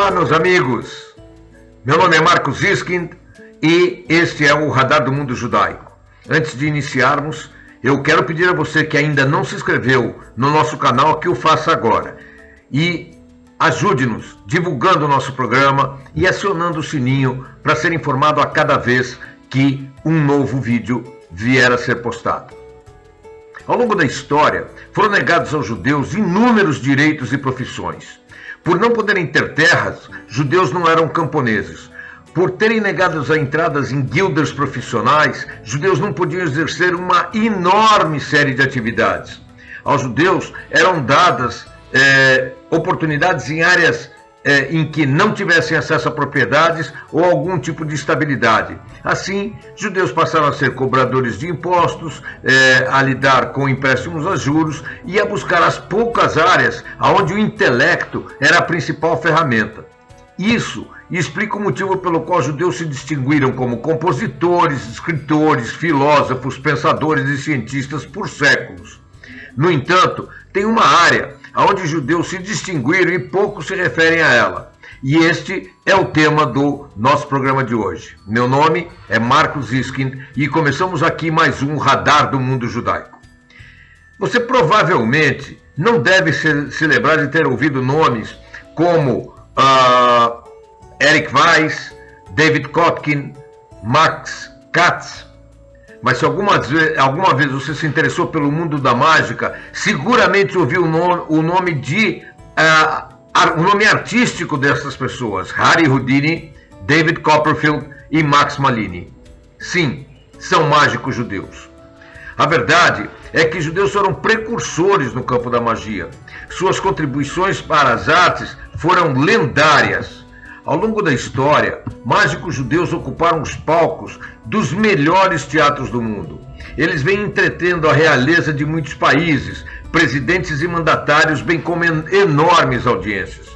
Olá, meus amigos. Meu nome é Marcos Ziskind e este é o Radar do Mundo Judaico. Antes de iniciarmos, eu quero pedir a você que ainda não se inscreveu no nosso canal que o faça agora. E ajude-nos divulgando o nosso programa e acionando o sininho para ser informado a cada vez que um novo vídeo vier a ser postado. Ao longo da história, foram negados aos judeus inúmeros direitos e profissões. Por não poderem ter terras, judeus não eram camponeses. Por terem negados a entradas em guildas profissionais, judeus não podiam exercer uma enorme série de atividades. Aos judeus eram dadas oportunidades em áreas em que não tivessem acesso a propriedades ou algum tipo de estabilidade. Assim, judeus passaram a ser cobradores de impostos, a lidar com empréstimos a juros e a buscar as poucas áreas onde o intelecto era a principal ferramenta. Isso explica o motivo pelo qual os judeus se distinguiram como compositores, escritores, filósofos, pensadores e cientistas por séculos. No entanto, tem uma área onde os judeus se distinguiram e poucos se referem a ela. E este é o tema do nosso programa de hoje. Meu nome é Marcos Ziskind e começamos aqui mais um Radar do Mundo Judaico. Você provavelmente não deve se lembrar de ter ouvido nomes como Eric Weiss, David Kotkin, Max Katz. Mas se alguma vez você se interessou pelo mundo da mágica, seguramente ouviu o nome artístico dessas pessoas: Harry Houdini, David Copperfield e Max Malini. Sim, são mágicos judeus. A verdade é que judeus foram precursores no campo da magia. Suas contribuições para as artes foram lendárias. Ao longo da história, mágicos judeus ocuparam os palcos dos melhores teatros do mundo. Eles vêm entretendo a realeza de muitos países, presidentes e mandatários, bem como enormes audiências.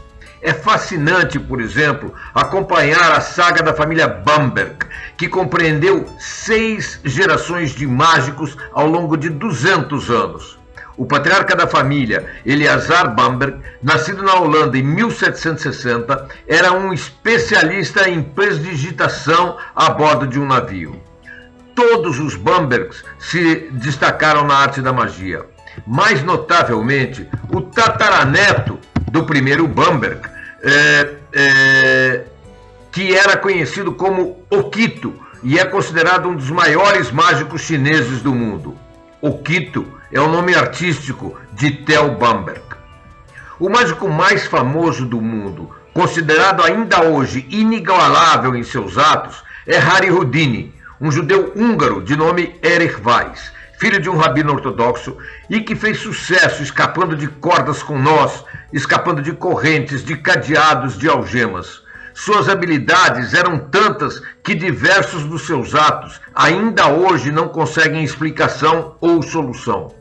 É fascinante, por exemplo, acompanhar a saga da família Bamberg, que compreendeu 6 gerações de mágicos ao longo de 200 anos. O patriarca da família, Eleazar Bamberg, nascido na Holanda em 1760, era um especialista em prestidigitação a bordo de um navio. Todos os Bambergs se destacaram na arte da magia. Mais notavelmente, o tataraneto do primeiro Bamberg, que era conhecido como Okito e é considerado um dos maiores mágicos chineses do mundo. Okito é o nome artístico de Theo Bamberg. O mágico mais famoso do mundo, considerado ainda hoje inigualável em seus atos, é Harry Houdini, um judeu húngaro de nome Erich Weiss, filho de um rabino ortodoxo e que fez sucesso escapando de cordas com nós, escapando de correntes, de cadeados, de algemas. Suas habilidades eram tantas que diversos dos seus atos ainda hoje não conseguem explicação ou solução.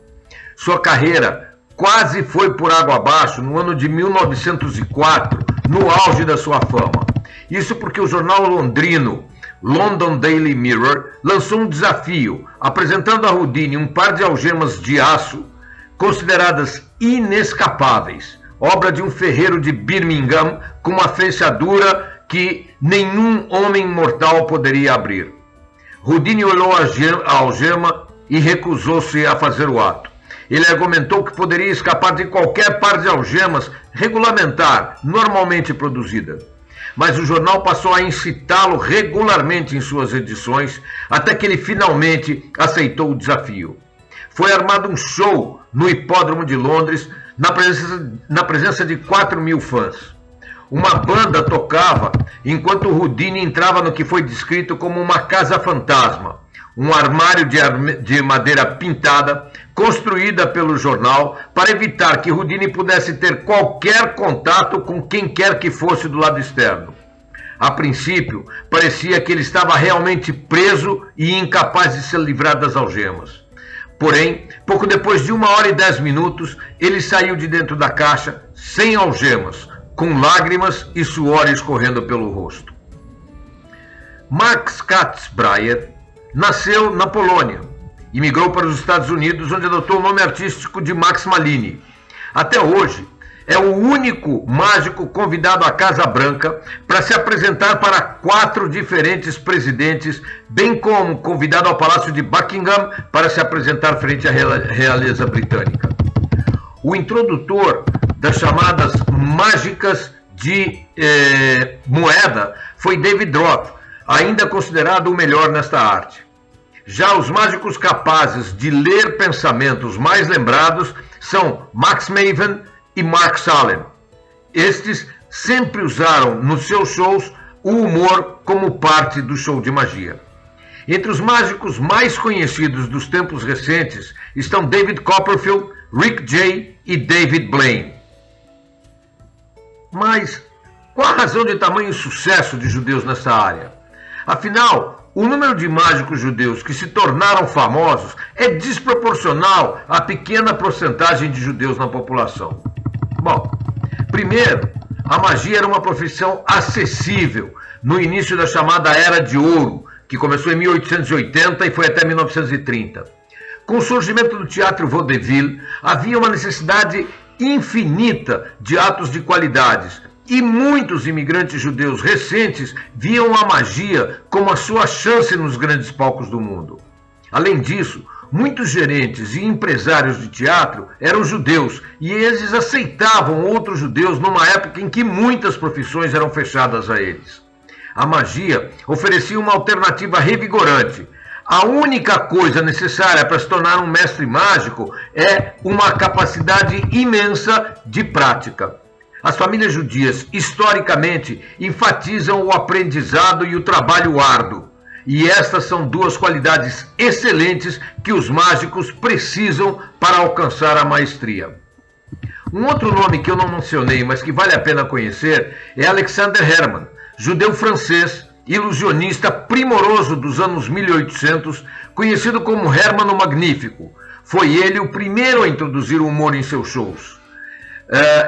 Sua carreira quase foi por água abaixo no ano de 1904, no auge da sua fama. Isso porque o jornal londrino London Daily Mirror lançou um desafio, apresentando a Houdini um par de algemas de aço consideradas inescapáveis, obra de um ferreiro de Birmingham com uma fechadura que nenhum homem mortal poderia abrir. Houdini olhou a algema e recusou-se a fazer o ato. Ele argumentou que poderia escapar de qualquer par de algemas regulamentar, normalmente produzida. Mas o jornal passou a incitá-lo regularmente em suas edições, até que ele finalmente aceitou o desafio. Foi armado um show no Hipódromo de Londres, na presença de 4.000 fãs. Uma banda tocava enquanto Houdini entrava no que foi descrito como uma casa fantasma, um armário de madeira pintada, construída pelo jornal para evitar que Houdini pudesse ter qualquer contato com quem quer que fosse do lado externo. A princípio, parecia que ele estava realmente preso e incapaz de se livrar das algemas. Porém, pouco depois de 1h e 10 minutos, ele saiu de dentro da caixa, sem algemas, com lágrimas e suor escorrendo pelo rosto. Max Katz-Breyer nasceu na Polônia e migrou para os Estados Unidos, onde adotou o nome artístico de Max Malini. Até hoje, é o único mágico convidado à Casa Branca para se apresentar para 4 diferentes presidentes, bem como convidado ao Palácio de Buckingham para se apresentar frente à realeza britânica. O introdutor das chamadas mágicas de moeda foi David Roth, ainda considerado o melhor nesta arte. Já os mágicos capazes de ler pensamentos mais lembrados são Max Maven e Mark Salem. Estes sempre usaram nos seus shows o humor como parte do show de magia. Entre os mágicos mais conhecidos dos tempos recentes estão David Copperfield, Rick Jay e David Blaine. Mas qual a razão de tamanho sucesso de judeus nessa área? Afinal, o número de mágicos judeus que se tornaram famosos é desproporcional à pequena porcentagem de judeus na população. Bom, primeiro, a magia era uma profissão acessível no início da chamada Era de Ouro, que começou em 1880 e foi até 1930. Com o surgimento do teatro vaudeville, havia uma necessidade infinita de atos de qualidades, e muitos imigrantes judeus recentes viam a magia como a sua chance nos grandes palcos do mundo. Além disso, muitos gerentes e empresários de teatro eram judeus e eles aceitavam outros judeus numa época em que muitas profissões eram fechadas a eles. A magia oferecia uma alternativa revigorante. A única coisa necessária para se tornar um mestre mágico é uma capacidade imensa de prática. As famílias judias, historicamente, enfatizam o aprendizado e o trabalho árduo. E estas são 2 qualidades excelentes que os mágicos precisam para alcançar a maestria. Um outro nome que eu não mencionei, mas que vale a pena conhecer, é Alexander Herrmann, judeu francês, ilusionista primoroso dos anos 1800, conhecido como Hermann o Magnífico. Foi ele o primeiro a introduzir o humor em seus shows.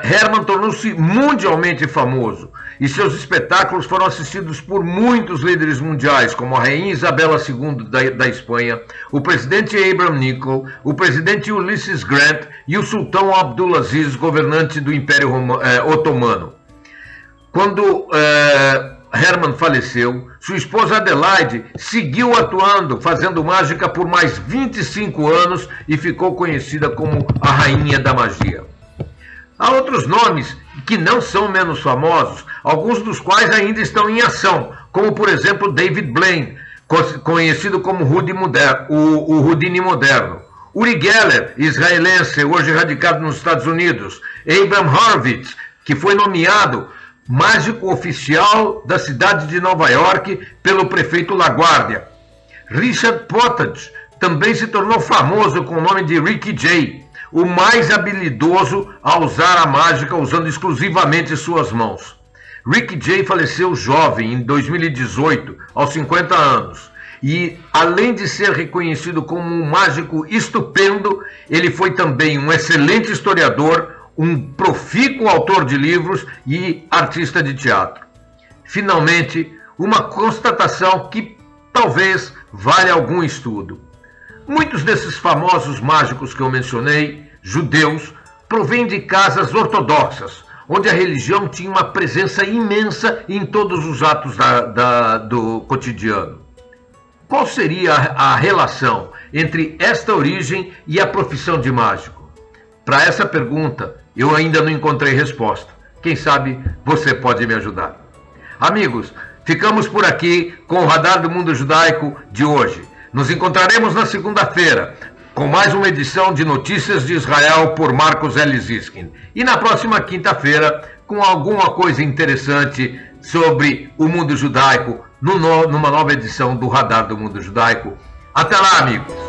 Herrmann tornou-se mundialmente famoso e seus espetáculos foram assistidos por muitos líderes mundiais, como a rainha Isabela II da Espanha, o presidente Abraham Lincoln, o presidente Ulysses Grant e o sultão Abdulaziz, governante do Império Otomano. Quando Herrmann faleceu, sua esposa Adelaide seguiu atuando, fazendo mágica por mais 25 anos e ficou conhecida como a Rainha da Magia. Há outros nomes que não são menos famosos, alguns dos quais ainda estão em ação, como por exemplo David Blaine, conhecido como o Houdini moderno. Uri Geller, israelense, hoje radicado nos Estados Unidos. Abraham Horowitz, que foi nomeado mágico oficial da cidade de Nova York pelo prefeito LaGuardia. Richard Pottage também se tornou famoso com o nome de Ricky Jay, o mais habilidoso a usar a mágica usando exclusivamente suas mãos. Ricky Jay faleceu jovem, em 2018, aos 50 anos. E, além de ser reconhecido como um mágico estupendo, ele foi também um excelente historiador, um profícuo autor de livros e artista de teatro. Finalmente, uma constatação que talvez valha algum estudo. Muitos desses famosos mágicos que eu mencionei, judeus, provêm de casas ortodoxas, onde a religião tinha uma presença imensa em todos os atos do cotidiano. Qual seria a relação entre esta origem e a profissão de mágico? Para essa pergunta, eu ainda não encontrei resposta. Quem sabe você pode me ajudar. Amigos, ficamos por aqui com o Radar do Mundo Judaico de hoje. Nos encontraremos na segunda-feira com mais uma edição de Notícias de Israel por Marcos L. Ziskin. E na próxima quinta-feira com alguma coisa interessante sobre o mundo judaico numa nova edição do Radar do Mundo Judaico. Até lá, amigos!